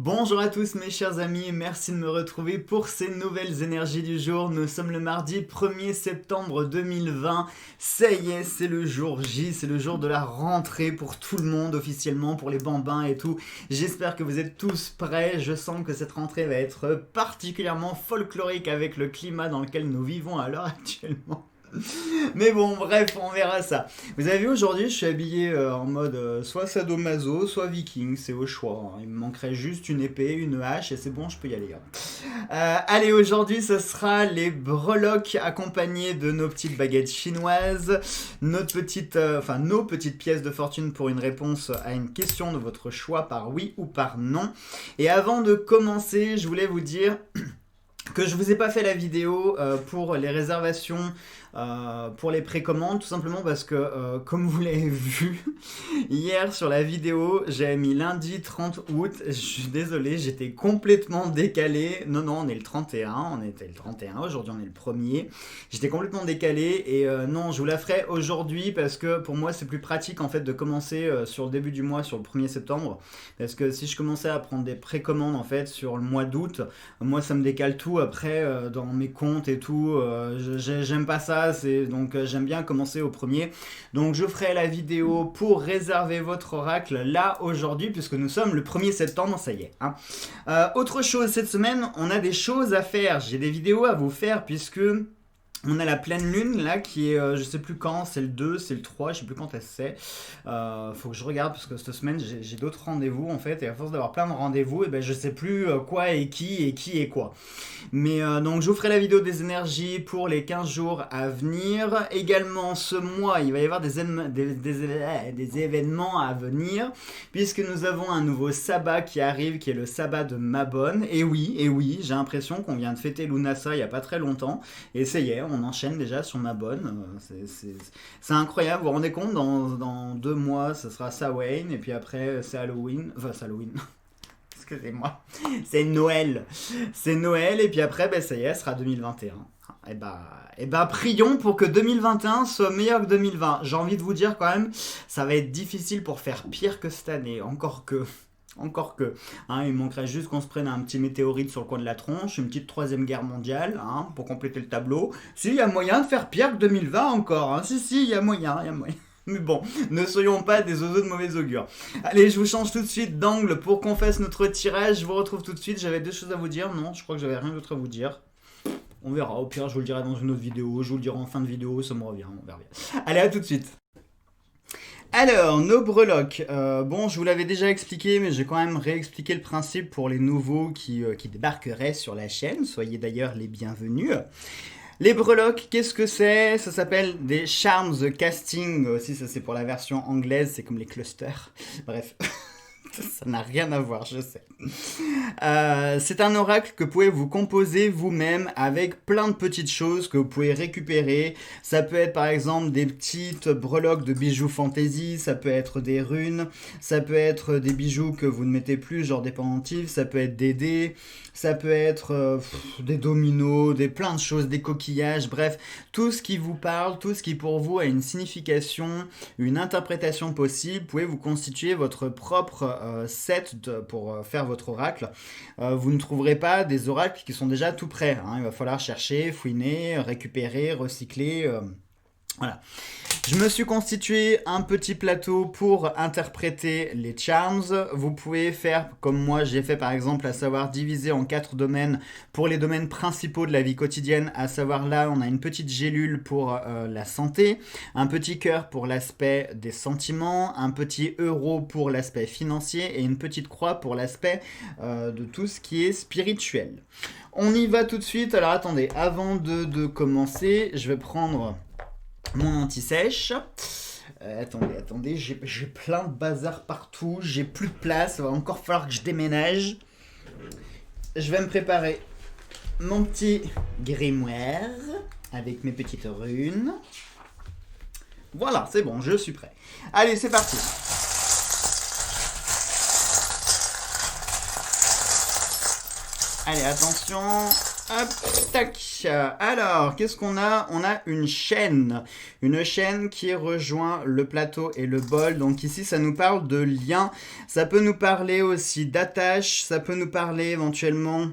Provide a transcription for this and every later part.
Bonjour à tous mes chers amis et merci de me retrouver pour ces nouvelles énergies du jour. Nous sommes le mardi 1er septembre 2020. Ça y est, c'est le jour J, c'est le jour de la rentrée pour tout le monde officiellement, pour les bambins et tout. J'espère que vous êtes tous prêts. Je sens que cette rentrée va être particulièrement folklorique avec le climat dans lequel nous vivons à l'heure actuellement. Mais bon, bref, on verra ça. Vous avez vu, aujourd'hui, je suis habillé en mode soit sadomaso, soit viking, c'est au choix. Il me manquerait juste une épée, une hache, et c'est bon, je peux y aller. Allez, aujourd'hui, ce sera les breloques accompagnés de nos petites baguettes chinoises, nos petites pièces de fortune pour une réponse à une question de votre choix par oui ou par non. Et avant de commencer, je voulais vous dire que je vous ai pas fait la vidéo pour les réservations, pour les précommandes, tout simplement parce que, comme vous l'avez vu, hier sur la vidéo, j'avais mis lundi 30 août, je suis désolé, j'étais complètement décalé, non, on est le 31, on était le 31, aujourd'hui on est le 1er, j'étais complètement décalé, et non, je vous la ferai aujourd'hui, parce que pour moi c'est plus pratique en fait de commencer sur le début du mois, sur le 1er septembre, parce que si je commençais à prendre des précommandes en fait sur le mois d'août, moi ça me décale tout après dans mes comptes et tout, j'aime pas ça, donc j'aime bien commencer au 1er. Donc je ferai la vidéo pour réserver votre oracle là aujourd'hui, puisque nous sommes le 1er septembre, ça y est. Hein. Autre chose, cette semaine, on a des choses à faire. J'ai des vidéos à vous faire, puisque on a la pleine lune là qui est, je sais plus quand, c'est le 2, c'est le 3, je sais plus quand elle c'est. Faut que je regarde parce que cette semaine j'ai d'autres rendez-vous en fait, et à force d'avoir plein de rendez-vous, et ben je sais plus quoi et qui et quoi. Mais donc je vous ferai la vidéo des énergies pour les 15 jours à venir. Également ce mois, il va y avoir des événements à venir, puisque nous avons un nouveau sabbat qui arrive, qui est le sabbat de Mabon. Et oui, j'ai l'impression qu'on vient de fêter Lunasa il y a pas très longtemps, et ça y est, on enchaîne déjà sur Mabon. C'est incroyable, vous vous rendez compte, dans 2 mois, ce sera Samhain, et puis après c'est Halloween, excusez-moi, c'est Noël, et puis après, ben, ça y est, ce sera 2021. Et bah, prions pour que 2021 soit meilleur que 2020. J'ai envie de vous dire quand même, ça va être difficile pour faire pire que cette année, encore que. Hein, il manquerait juste qu'on se prenne un petit météorite sur le coin de la tronche, une petite 3e guerre mondiale, hein, pour compléter le tableau. Si, il y a moyen de faire pire que 2020 encore, hein. Si, il y a moyen. Mais bon, ne soyons pas des oiseaux de mauvais augure. Allez, je vous change tout de suite d'angle pour qu'on fasse notre tirage. Je vous retrouve tout de suite. J'avais 2 choses à vous dire. Non, je crois que j'avais rien d'autre à vous dire. On verra. Au pire, je vous le dirai dans une autre vidéo. Je vous le dirai en fin de vidéo. Ça me revient. On verra bien. Allez, à tout de suite. Alors, nos breloques. Bon, je vous l'avais déjà expliqué, mais je vais quand même réexpliquer le principe pour les nouveaux qui débarqueraient sur la chaîne. Soyez d'ailleurs les bienvenus. Les breloques, qu'est-ce que c'est? Ça s'appelle des charms casting. Aussi, ça c'est pour la version anglaise, c'est comme les clusters. Bref. Ça n'a rien à voir, je sais. C'est un oracle que vous pouvez vous composer vous-même avec plein de petites choses que vous pouvez récupérer. Ça peut être par exemple des petites breloques de bijoux fantasy, ça peut être des runes, ça peut être des bijoux que vous ne mettez plus, genre des pendentifs, ça peut être des dés, ça peut être des dominos, plein de choses, des coquillages, bref, tout ce qui vous parle, tout ce qui pour vous a une signification, une interprétation possible. Vous pouvez vous constituer votre propre set pour faire votre oracle. Vous ne trouverez pas des oracles qui sont déjà tout prêts, hein. Il va falloir chercher, fouiner, récupérer, recycler. Voilà. Je me suis constitué un petit plateau pour interpréter les charms. Vous pouvez faire comme moi j'ai fait par exemple, à savoir diviser en 4 domaines pour les domaines principaux de la vie quotidienne, à savoir là on a une petite gélule pour la santé, un petit cœur pour l'aspect des sentiments, un petit euro pour l'aspect financier et une petite croix pour l'aspect de tout ce qui est spirituel. On y va tout de suite. Alors attendez, avant de commencer, je vais prendre mon anti-sèche. Attendez, j'ai plein de bazar partout, j'ai plus de place, il va encore falloir que je déménage. Je vais me préparer mon petit grimoire avec mes petites runes. Voilà, c'est bon, je suis prêt. Allez, c'est parti. Allez, attention, Hop, tac. Alors, qu'est-ce qu'on a? On a une chaîne. Une chaîne qui rejoint le plateau et le bol. Donc ici, ça nous parle de lien. Ça peut nous parler aussi d'attache. Ça peut nous parler éventuellement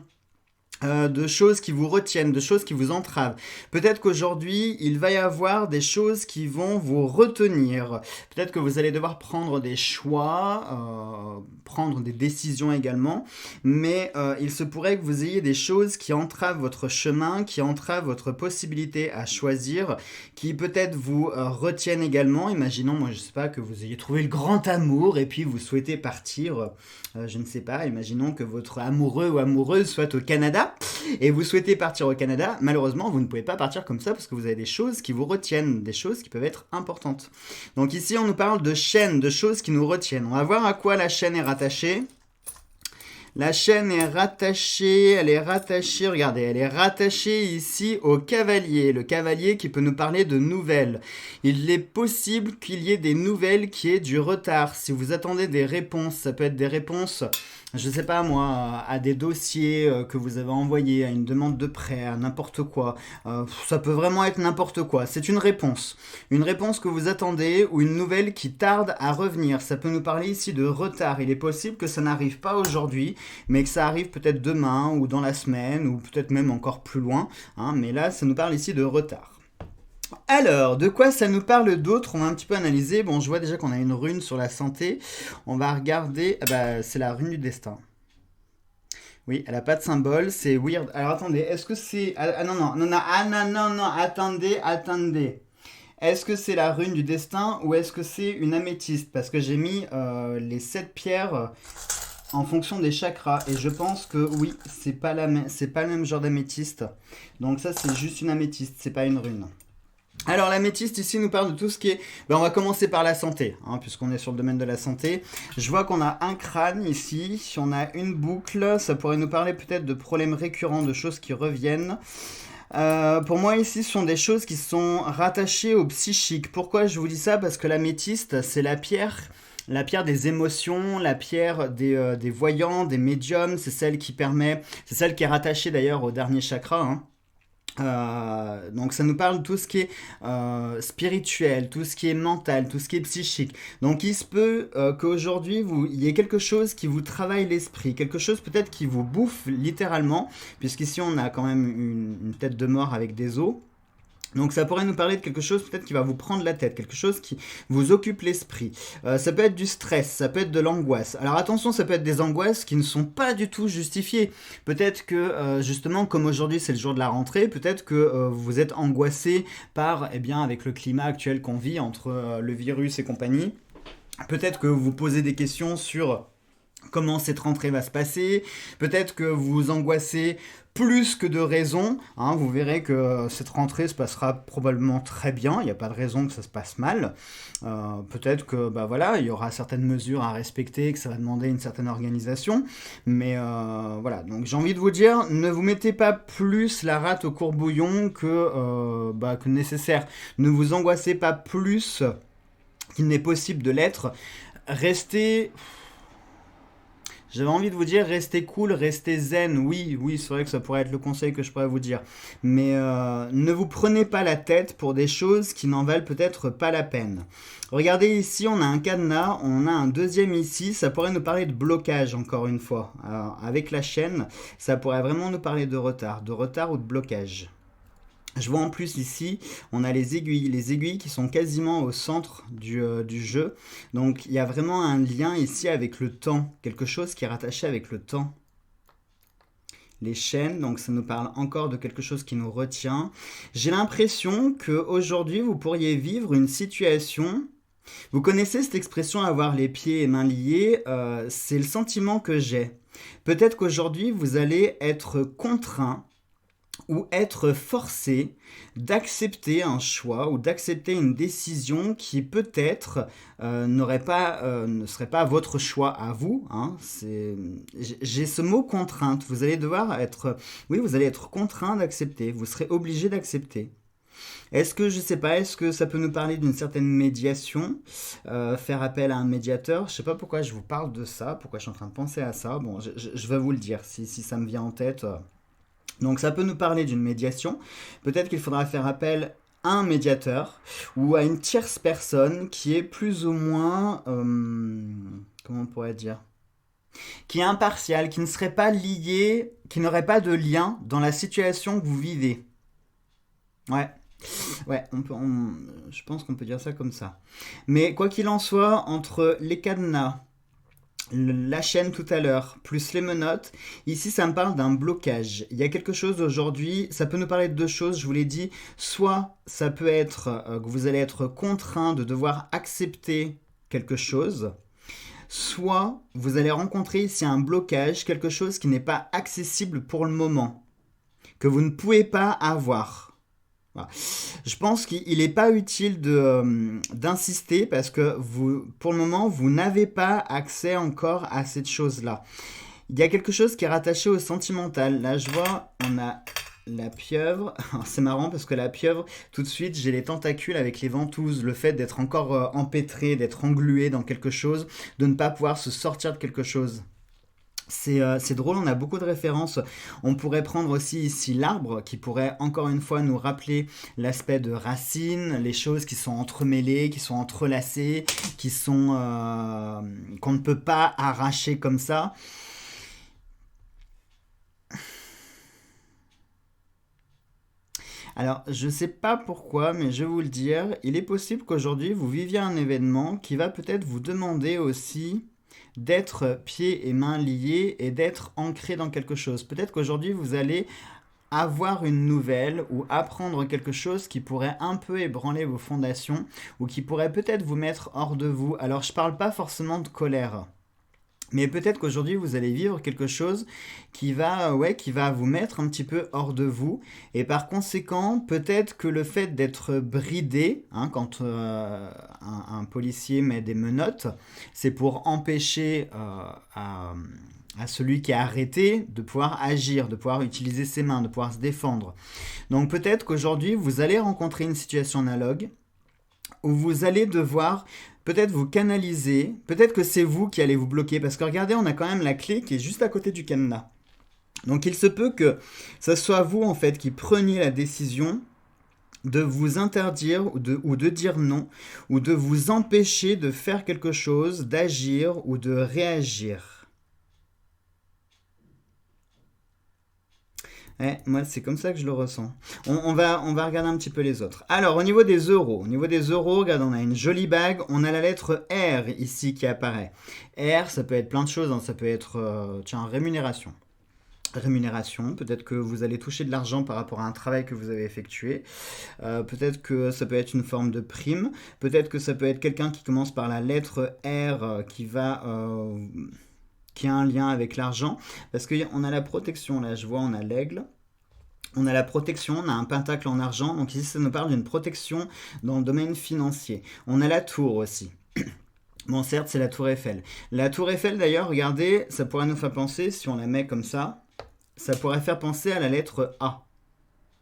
de choses qui vous retiennent, de choses qui vous entravent. Peut-être qu'aujourd'hui, il va y avoir des choses qui vont vous retenir. Peut-être que vous allez devoir prendre des choix, prendre des décisions également. Mais il se pourrait que vous ayez des choses qui entravent votre chemin, qui entravent votre possibilité à choisir, qui peut-être vous retiennent également. Imaginons, moi je sais pas, que vous ayez trouvé le grand amour et puis vous souhaitez partir, je ne sais pas, imaginons que votre amoureux ou amoureuse soit au Canada et vous souhaitez partir au Canada. Malheureusement, vous ne pouvez pas partir comme ça parce que vous avez des choses qui vous retiennent, des choses qui peuvent être importantes. Donc ici, on nous parle de chaînes, de choses qui nous retiennent. On va voir à quoi la chaîne est rattachée. La chaîne est rattachée, regardez, elle est rattachée ici au cavalier. Le cavalier qui peut nous parler de nouvelles. Il est possible qu'il y ait des nouvelles qui aient du retard. Si vous attendez des réponses, ça peut être des réponses, je ne sais pas moi, à des dossiers que vous avez envoyés, à une demande de prêt, à n'importe quoi. Ça peut vraiment être n'importe quoi. C'est une réponse. Une réponse que vous attendez ou une nouvelle qui tarde à revenir. Ça peut nous parler ici de retard. Il est possible que ça n'arrive pas aujourd'hui, mais que ça arrive peut-être demain ou dans la semaine ou peut-être même encore plus loin. Mais là, ça nous parle ici de retard. Alors, de quoi ça nous parle d'autre? On va un petit peu analyser. Bon, je vois déjà qu'on a une rune sur la santé. On va regarder. C'est la rune du destin. Oui, elle n'a pas de symbole, c'est weird. Alors attendez, est-ce que c'est... non, attendez. Est-ce que c'est la rune du destin ou est-ce que c'est une améthyste? Parce que j'ai mis les 7 pierres en fonction des chakras et je pense que oui, c'est pas le même genre d'améthyste. Donc ça, c'est juste une améthyste, c'est pas une rune. Alors l'améthyste ici nous parle de tout ce qui est... on va commencer par la santé, puisqu'on est sur le domaine de la santé. Je vois qu'on a un crâne ici, on a une boucle, ça pourrait nous parler peut-être de problèmes récurrents, de choses qui reviennent. Pour moi ici, ce sont des choses qui sont rattachées au psychique. Pourquoi je vous dis ça? Parce que l'améthyste, c'est la pierre des émotions, la pierre des voyants, des médiums, c'est celle qui est rattachée d'ailleurs au dernier chakra, donc ça nous parle de tout ce qui est spirituel, tout ce qui est mental, tout ce qui est psychique. Donc il se peut qu'aujourd'hui il y ait quelque chose qui vous travaille l'esprit, quelque chose peut-être qui vous bouffe littéralement, puisqu'ici on a quand même une tête de mort avec des os. Donc ça pourrait nous parler de quelque chose peut-être qui va vous prendre la tête, quelque chose qui vous occupe l'esprit. Ça peut être du stress, ça peut être de l'angoisse. Alors attention, ça peut être des angoisses qui ne sont pas du tout justifiées. Peut-être que justement, comme aujourd'hui c'est le jour de la rentrée, peut-être que vous êtes angoissé par, avec le climat actuel qu'on vit entre le virus et compagnie. Peut-être que vous vous posez des questions sur comment cette rentrée va se passer. Peut-être que vous vous angoissez plus que de raison. Vous verrez que cette rentrée se passera probablement très bien. Il n'y a pas de raison que ça se passe mal. Peut-être que il y aura certaines mesures à respecter, que ça va demander une certaine organisation. Mais voilà. Donc j'ai envie de vous dire, ne vous mettez pas plus la rate au courbouillon que nécessaire. Ne vous angoissez pas plus qu'il n'est possible de l'être. J'avais envie de vous dire, restez cool, restez zen. Oui, c'est vrai que ça pourrait être le conseil que je pourrais vous dire. Mais ne vous prenez pas la tête pour des choses qui n'en valent peut-être pas la peine. Regardez ici, on a un cadenas, on a un deuxième ici. Ça pourrait nous parler de blocage, encore une fois. Alors, avec la chaîne, ça pourrait vraiment nous parler de retard ou de blocage. Je vois en plus ici, on a les aiguilles qui sont quasiment au centre du jeu. Donc il y a vraiment un lien ici avec le temps, quelque chose qui est rattaché avec le temps. Les chaînes, donc ça nous parle encore de quelque chose qui nous retient. J'ai l'impression qu'aujourd'hui, vous pourriez vivre une situation... Vous connaissez cette expression avoir les pieds et mains liés, c'est le sentiment que j'ai. Peut-être qu'aujourd'hui, vous allez être contraint ou être forcé d'accepter un choix ou d'accepter une décision qui peut-être ne serait pas votre choix à vous. J'ai ce mot contrainte. Vous allez être contraint d'accepter. Vous serez obligé d'accepter. Est-ce que ça peut nous parler d'une certaine médiation, faire appel à un médiateur? Je sais pas pourquoi je vous parle de ça, pourquoi je suis en train de penser à ça. Bon, je vais vous le dire si ça me vient en tête. Donc ça peut nous parler d'une médiation. Peut-être qu'il faudra faire appel à un médiateur ou à une tierce personne qui est plus ou moins, comment on pourrait dire, qui est impartial, qui ne serait pas lié, qui n'aurait pas de lien dans la situation que vous vivez. Ouais. Ouais, je pense qu'on peut dire ça comme ça. Mais quoi qu'il en soit, entre les cadenas, la chaîne tout à l'heure, plus les menottes, ici ça me parle d'un blocage. Il y a quelque chose aujourd'hui, ça peut nous parler de deux choses, je vous l'ai dit. Soit ça peut être que vous allez être contraint de devoir accepter quelque chose, soit vous allez rencontrer ici un blocage, quelque chose qui n'est pas accessible pour le moment, que vous ne pouvez pas avoir. Voilà. Je pense qu'il n'est pas utile d'insister parce que vous, pour le moment, vous n'avez pas accès encore à cette chose-là. Il y a quelque chose qui est rattaché au sentimental. Là, je vois, on a la pieuvre. C'est marrant parce que la pieuvre, tout de suite, j'ai les tentacules avec les ventouses. Le fait d'être encore empêtré, d'être englué dans quelque chose, de ne pas pouvoir se sortir de quelque chose. C'est drôle, on a beaucoup de références. On pourrait prendre aussi ici l'arbre qui pourrait encore une fois nous rappeler l'aspect de racines, les choses qui sont entremêlées, qui sont entrelacées, qui sont qu'on ne peut pas arracher comme ça. Alors, je ne sais pas pourquoi, mais je vais vous le dire, il est possible qu'aujourd'hui vous viviez un événement qui va peut-être vous demander aussi d'être pieds et mains liés et d'être ancré dans quelque chose. Peut-être qu'aujourd'hui vous allez avoir une nouvelle ou apprendre quelque chose qui pourrait un peu ébranler vos fondations ou qui pourrait peut-être vous mettre hors de vous. Alors je ne parle pas forcément de colère. Mais peut-être qu'aujourd'hui vous allez vivre quelque chose qui va vous mettre un petit peu hors de vous. Et par conséquent, peut-être que le fait d'être bridé, hein, quand un policier met des menottes, c'est pour empêcher à celui qui est arrêté de pouvoir agir, de pouvoir utiliser ses mains, de pouvoir se défendre. Donc peut-être qu'aujourd'hui vous allez rencontrer une situation analogue où vous allez devoir peut-être vous canaliser, peut-être que c'est vous qui allez vous bloquer, parce que regardez, on a quand même la clé qui est juste à côté du cadenas. Donc il se peut que ce soit vous en fait qui preniez la décision de vous interdire ou de dire non, ou de vous empêcher de faire quelque chose, d'agir ou de réagir. Ouais, moi, c'est comme ça que je le ressens. On va regarder un petit peu les autres. Alors, au niveau des euros, regarde, on a une jolie bague. On a la lettre R ici qui apparaît. R, ça peut être plein de choses, hein. Ça peut être, rémunération. Rémunération, peut-être que vous allez toucher de l'argent par rapport à un travail que vous avez effectué. Peut-être que ça peut être une forme de prime. Peut-être que ça peut être quelqu'un qui commence par la lettre R qui a un lien avec l'argent, parce qu'on a la protection, là je vois, on a l'aigle, on a la protection, on a un pentacle en argent, donc ici ça nous parle d'une protection dans le domaine financier. On a la tour aussi. Bon, certes, c'est la tour Eiffel. La tour Eiffel, d'ailleurs, regardez, ça pourrait nous faire penser, si on la met comme ça pourrait faire penser à la lettre A.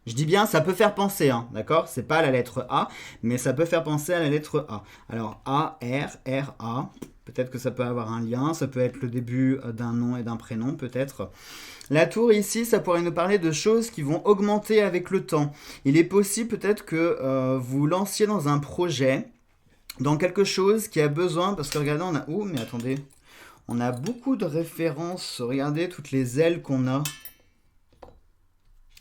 Je dis bien, ça peut faire penser, hein, d'accord? C'est pas la lettre A, mais ça peut faire penser à la lettre A. Alors, A, R, R, A. Peut-être que ça peut avoir un lien, ça peut être le début d'un nom et d'un prénom, peut-être. La tour ici, ça pourrait nous parler de choses qui vont augmenter avec le temps. Il est possible peut-être que vous lanciez dans un projet, dans quelque chose qui a besoin, parce que regardez, on a... Oh, mais attendez. On a beaucoup de références, regardez toutes les ailes qu'on a.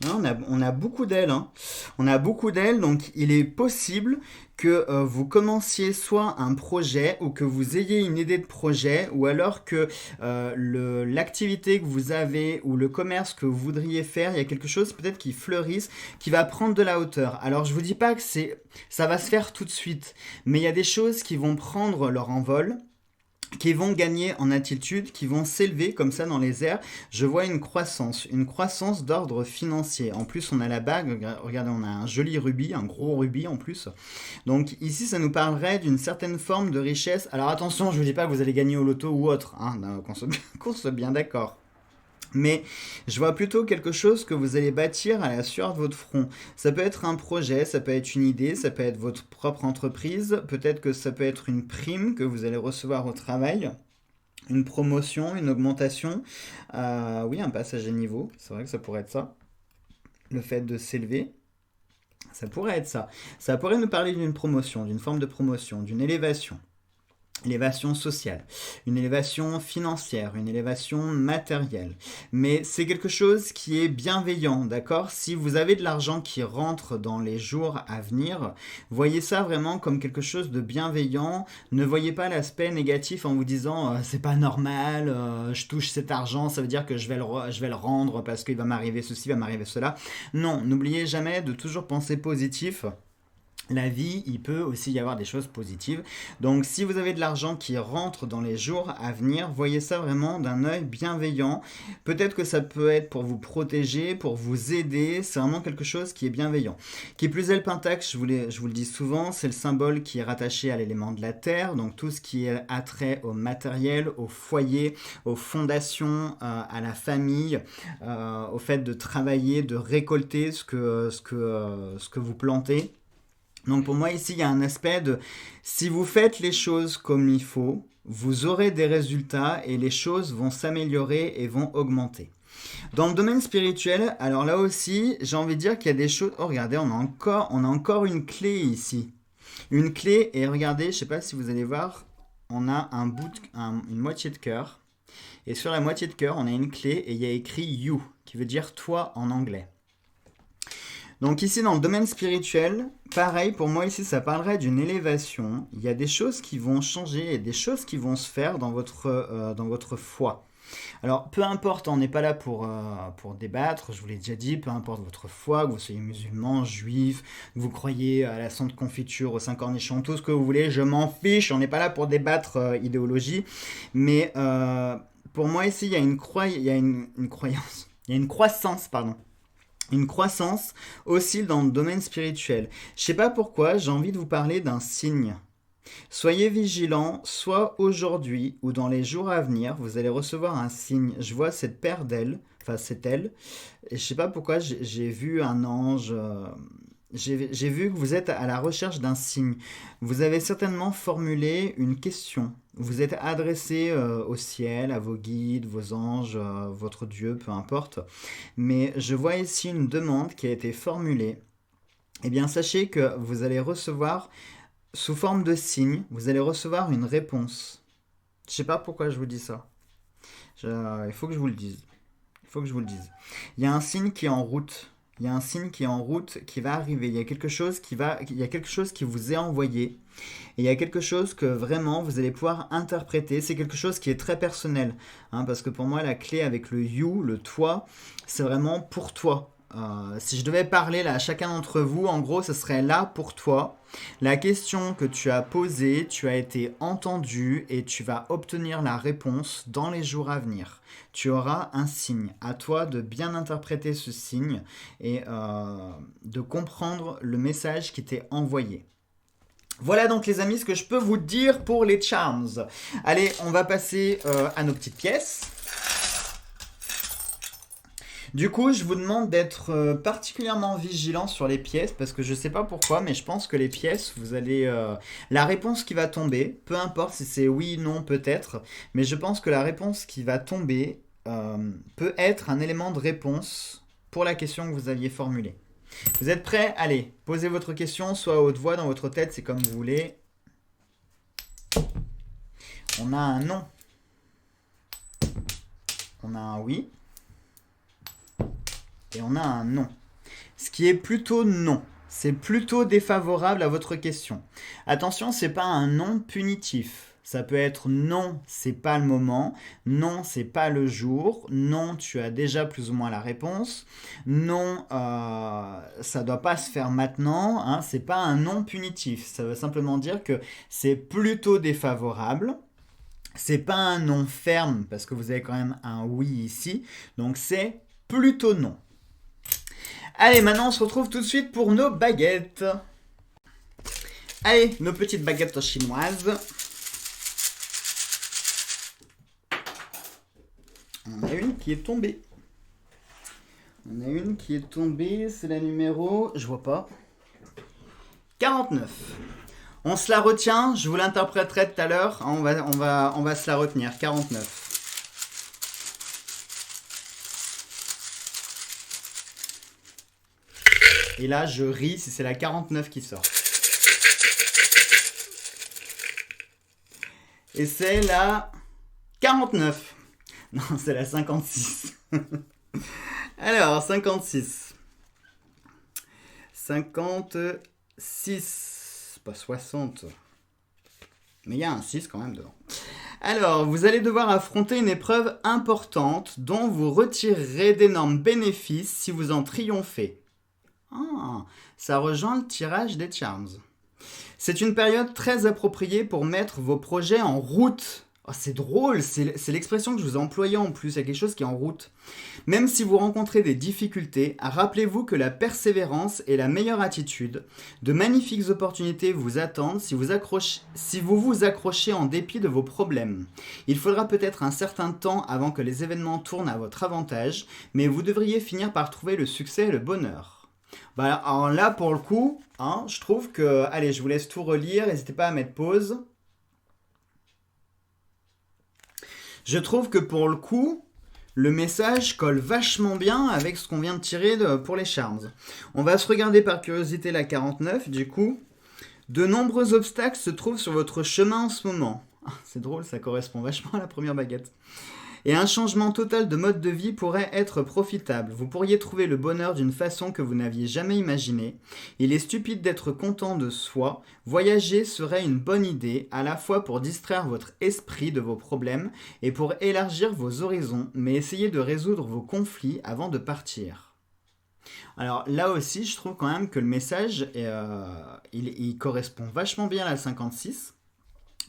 On a beaucoup d'ailes, hein. On a beaucoup d'ailes, donc il est possible que vous commenciez soit un projet ou que vous ayez une idée de projet ou alors que l'activité que vous avez ou le commerce que vous voudriez faire, il y a quelque chose peut-être qui fleurisse, qui va prendre de la hauteur. Alors je vous dis pas que ça va se faire tout de suite, mais il y a des choses qui vont prendre leur envol, qui vont gagner en altitude, qui vont s'élever comme ça dans les airs. Je vois une croissance d'ordre financier. En plus, on a la bague, regardez, on a un joli rubis, un gros rubis en plus. Donc ici, ça nous parlerait d'une certaine forme de richesse. Alors attention, je ne vous dis pas que vous allez gagner au loto ou autre, hein, qu'on soit bien d'accord. Mais je vois plutôt quelque chose que vous allez bâtir à la sueur de votre front. Ça peut être un projet, ça peut être une idée, ça peut être votre propre entreprise, peut-être que ça peut être une prime que vous allez recevoir au travail, une promotion, une augmentation, oui, un passage à niveau, c'est vrai que ça pourrait être ça. le fait de s'élever. Ça pourrait être ça. Ça pourrait nous parler d'une promotion, d'une forme de promotion, d'une élévation. Élévation sociale, une élévation financière, une élévation matérielle. Mais c'est quelque chose qui est bienveillant, d'accord? Si vous avez de l'argent qui rentre dans les jours à venir, voyez ça vraiment comme quelque chose de bienveillant. Ne voyez pas l'aspect négatif en vous disant c'est pas normal, je touche cet argent, ça veut dire que je vais le rendre parce qu'il va m'arriver ceci, il va m'arriver cela. Non, n'oubliez jamais de toujours penser positif. La vie, il peut aussi y avoir des choses positives. Donc si vous avez de l'argent qui rentre dans les jours à venir, voyez ça vraiment d'un œil bienveillant. Peut-être que ça peut être pour vous protéger, pour vous aider. C'est vraiment quelque chose qui est bienveillant. Qui plus est le pentacle, je vous le dis souvent, c'est le symbole qui est rattaché à l'élément de la terre. Donc tout ce qui est attrait au matériel, au foyer, aux fondations, à la famille, au fait de travailler, de récolter ce que vous plantez. Donc pour moi ici il y a un aspect de si vous faites les choses comme il faut, vous aurez des résultats et les choses vont s'améliorer et vont augmenter. Dans le domaine spirituel, alors là aussi j'ai envie de dire qu'il y a des choses... Oh regardez, on a encore une clé ici. Une clé et regardez, je ne sais pas si vous allez voir, on a une moitié de cœur. Et sur la moitié de cœur on a une clé et il y a écrit You qui veut dire toi en anglais. Donc ici dans le domaine spirituel, pareil pour moi ici ça parlerait d'une élévation. Il y a des choses qui vont changer et des choses qui vont se faire dans votre foi. Alors peu importe, on n'est pas là pour débattre, je vous l'ai déjà dit, peu importe votre foi, que vous soyez musulman, juif, que vous croyez à la Sainte Confiture, aux 5 cornichons, tout ce que vous voulez, je m'en fiche, on n'est pas là pour débattre idéologie. Mais pour moi ici il y a une croyance, il y a une croissance, pardon. Une croissance aussi dans le domaine spirituel. Je sais pas pourquoi, j'ai envie de vous parler d'un signe. Soyez vigilants, soit aujourd'hui ou dans les jours à venir, vous allez recevoir un signe. Je vois cette paire d'ailes, enfin cette aile, et je sais pas pourquoi j'ai vu un ange. J'ai vu que vous êtes à la recherche d'un signe. Vous avez certainement formulé une question. Vous êtes adressé au ciel, à vos guides, vos anges, votre Dieu, peu importe. Mais je vois ici une demande qui a été formulée. Eh bien, sachez que vous allez recevoir, sous forme de signe, vous allez recevoir une réponse. Je ne sais pas pourquoi je vous dis ça. Il faut que je vous le dise. Il faut que je vous le dise. Il y a un signe qui est en route. Il y a un signe qui est en route, qui va arriver. Il y a quelque chose qui vous est envoyé. Et il y a quelque chose que vraiment vous allez pouvoir interpréter. C'est quelque chose qui est très personnel. Parce que pour moi, la clé avec le you, le toi, c'est vraiment pour toi. Si je devais parler là à chacun d'entre vous, en gros, ce serait là pour toi. La question que tu as posée, tu as été entendu et tu vas obtenir la réponse dans les jours à venir. Tu auras un signe. À toi de bien interpréter ce signe et de comprendre le message qui t'est envoyé. Voilà donc les amis ce que je peux vous dire pour les charms. Allez, on va passer à nos petites pièces. Du coup, je vous demande d'être particulièrement vigilant sur les pièces parce que je ne sais pas pourquoi, mais je pense que les pièces, vous allez... la réponse qui va tomber, peu importe si c'est oui, non, peut-être, mais je pense que la réponse qui va tomber peut être un élément de réponse pour la question que vous aviez formulée. Vous êtes prêts? Allez, posez votre question, soit à haute voix dans votre tête, c'est comme vous voulez. On a un non. On a un oui. Et on a un non. Ce qui est plutôt non. C'est plutôt défavorable à votre question. Attention, c'est pas un non punitif. Ça peut être non, c'est pas le moment. Non, c'est pas le jour. Non, tu as déjà plus ou moins la réponse. Non, ça doit pas se faire maintenant. C'est pas un non punitif. Ça veut simplement dire que c'est plutôt défavorable. C'est pas un non ferme parce que vous avez quand même un oui ici. Donc c'est plutôt non. Allez, maintenant on se retrouve tout de suite pour nos baguettes. Allez, nos petites baguettes chinoises. On a une qui est tombée. C'est la numéro... Je vois pas. 49. On se la retient, je vous l'interpréterai tout à l'heure. On va se la retenir. 49. Et là, je ris si c'est la 49 qui sort. Et c'est la 49. Non, c'est la 56. Alors, 56. 56. Pas 60. Mais il y a un 6 quand même dedans. Alors, vous allez devoir affronter une épreuve importante dont vous retirerez d'énormes bénéfices si vous en triomphez. Ah, ça rejoint le tirage des Charms. C'est une période très appropriée pour mettre vos projets en route. Oh, c'est drôle, c'est l'expression que je vous ai employée en plus, il y a quelque chose qui est en route. Même si vous rencontrez des difficultés, rappelez-vous que la persévérance est la meilleure attitude. De magnifiques opportunités vous attendent si vous vous accrochez en dépit de vos problèmes. Il faudra peut-être un certain temps avant que les événements tournent à votre avantage, mais vous devriez finir par trouver le succès et le bonheur. Bah, alors là, pour le coup, hein, je trouve que... Allez, je vous laisse tout relire, n'hésitez pas à mettre pause. Je trouve que pour le coup, le message colle vachement bien avec ce qu'on vient de tirer pour les Charms. On va se regarder par curiosité la 49, du coup. De nombreux obstacles se trouvent sur votre chemin en ce moment. Ah, c'est drôle, ça correspond vachement à la première baguette. Et un changement total de mode de vie pourrait être profitable. Vous pourriez trouver le bonheur d'une façon que vous n'aviez jamais imaginée. Il est stupide d'être content de soi. Voyager serait une bonne idée, à la fois pour distraire votre esprit de vos problèmes et pour élargir vos horizons, mais essayez de résoudre vos conflits avant de partir. Alors là aussi, je trouve quand même que le message, il correspond vachement bien à la 56.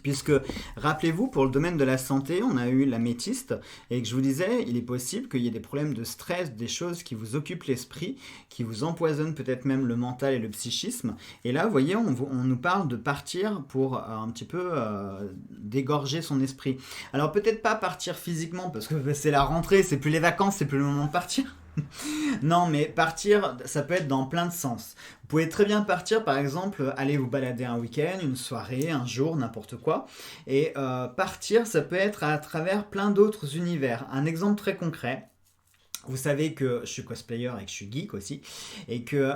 Puisque, rappelez-vous, pour le domaine de la santé, on a eu l'améthyste, et que je vous disais, il est possible qu'il y ait des problèmes de stress, des choses qui vous occupent l'esprit, qui vous empoisonnent peut-être même le mental et le psychisme. Et là, vous voyez, on nous parle de partir pour un petit peu dégorger son esprit. Alors peut-être pas partir physiquement, parce que c'est la rentrée, c'est plus les vacances, c'est plus le moment de partir. Non, mais partir, ça peut être dans plein de sens. Vous pouvez très bien partir, par exemple, aller vous balader un week-end, une soirée, un jour, n'importe quoi. Et partir, ça peut être à travers plein d'autres univers. Un exemple très concret. Vous savez que je suis cosplayer et que je suis geek aussi, et que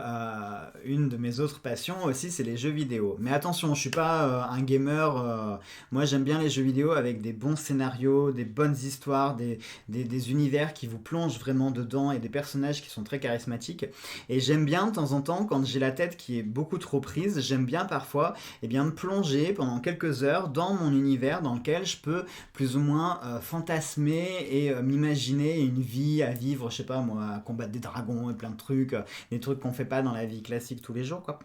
une de mes autres passions aussi, c'est les jeux vidéo. Mais attention, je suis pas un gamer. Moi, j'aime bien les jeux vidéo avec des bons scénarios, des bonnes histoires, des univers qui vous plongent vraiment dedans et des personnages qui sont très charismatiques. Et j'aime bien de temps en temps, quand j'ai la tête qui est beaucoup trop prise, j'aime bien parfois me plonger pendant quelques heures dans mon univers dans lequel je peux plus ou moins fantasmer et m'imaginer une vie à vivre, je sais pas moi, combattre des dragons et plein de trucs, des trucs qu'on fait pas dans la vie classique tous les jours, quoi.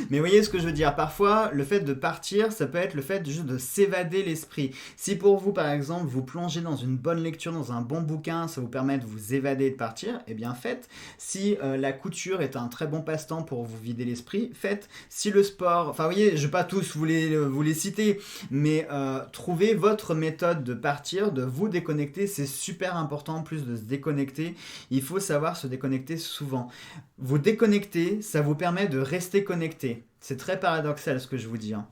Mais vous voyez ce que je veux dire, parfois le fait de partir, ça peut être le fait juste de s'évader l'esprit. Si pour vous par exemple vous plongez dans une bonne lecture, dans un bon bouquin, ça vous permet de vous évader et de partir, eh bien faites. Si la couture est un très bon passe-temps pour vous vider l'esprit, faites. Si le sport, enfin vous voyez, je vais pas tous vous les citer, mais trouvez votre méthode de partir, de vous déconnecter, c'est super important en plus de se déconnecter, il faut savoir se déconnecter souvent. Vous déconnecter, ça vous permet de rester connecté. C'est très paradoxal ce que je vous dis, hein.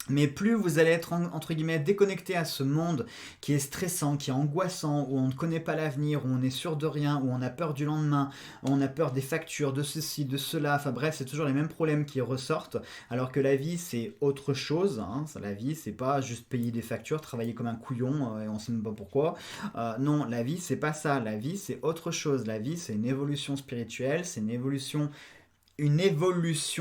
Mais plus vous allez être entre guillemets déconnecté à ce monde qui est stressant, qui est angoissant, où on ne connaît pas l'avenir, où on est sûr de rien, où on a peur du lendemain, où on a peur des factures, de ceci, de cela, enfin bref, c'est toujours les mêmes problèmes qui ressortent, alors que la vie c'est autre chose, hein. La vie c'est pas juste payer des factures, travailler comme un couillon et on sait même pas pourquoi. Non, la vie c'est pas ça, la vie c'est autre chose, la vie c'est une évolution spirituelle, c'est une évolution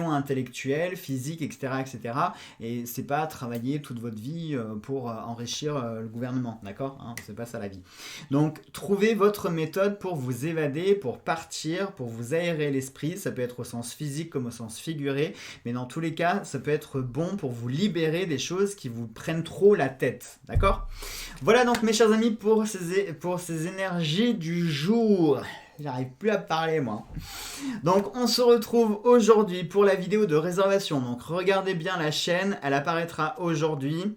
intellectuelle, physique, etc., etc. Et c'est pas travailler toute votre vie pour enrichir le gouvernement, d'accord, hein, c'est pas ça la vie. Donc, trouvez votre méthode pour vous évader, pour partir, pour vous aérer l'esprit. Ça peut être au sens physique comme au sens figuré, mais dans tous les cas, ça peut être bon pour vous libérer des choses qui vous prennent trop la tête, d'accord. Voilà donc mes chers amis pour ces énergies du jour. J'arrive plus à parler moi. Donc on se retrouve aujourd'hui pour la vidéo de réservation. Donc regardez bien la chaîne, elle apparaîtra aujourd'hui.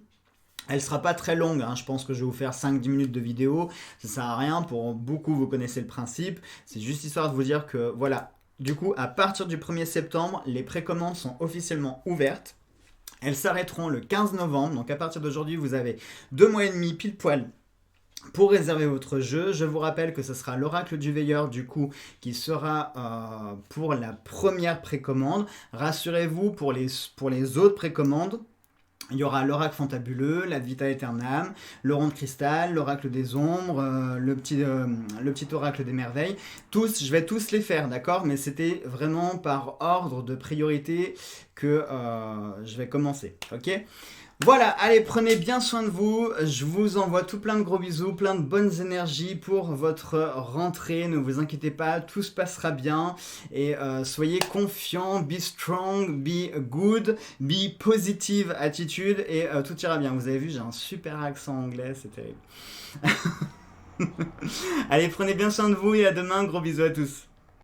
Elle sera pas très longue, hein. Je pense que je vais vous faire 5-10 minutes de vidéo. Ça sert à rien, pour beaucoup vous connaissez le principe. C'est juste histoire de vous dire que voilà. Du coup, à partir du 1er septembre, les précommandes sont officiellement ouvertes. Elles s'arrêteront le 15 novembre. Donc à partir d'aujourd'hui, vous avez 2 mois et demi pile poil Pour réserver votre jeu, je vous rappelle que ce sera l'oracle du veilleur du coup qui sera pour la première précommande. Rassurez-vous pour les autres précommandes. Il y aura l'oracle fantabuleux, la vita aeternam, le rond de cristal, l'oracle des ombres, le petit oracle des merveilles. Tous, je vais tous les faire, d'accord? Mais c'était vraiment par ordre de priorité que je vais commencer, ok? Voilà, allez, prenez bien soin de vous. Je vous envoie tout plein de gros bisous, plein de bonnes énergies pour votre rentrée. Ne vous inquiétez pas, tout se passera bien. Et soyez confiants, be strong, be good, be positive attitude et tout ira bien. Vous avez vu, j'ai un super accent anglais, c'est terrible. Allez, prenez bien soin de vous et à demain. Gros bisous à tous.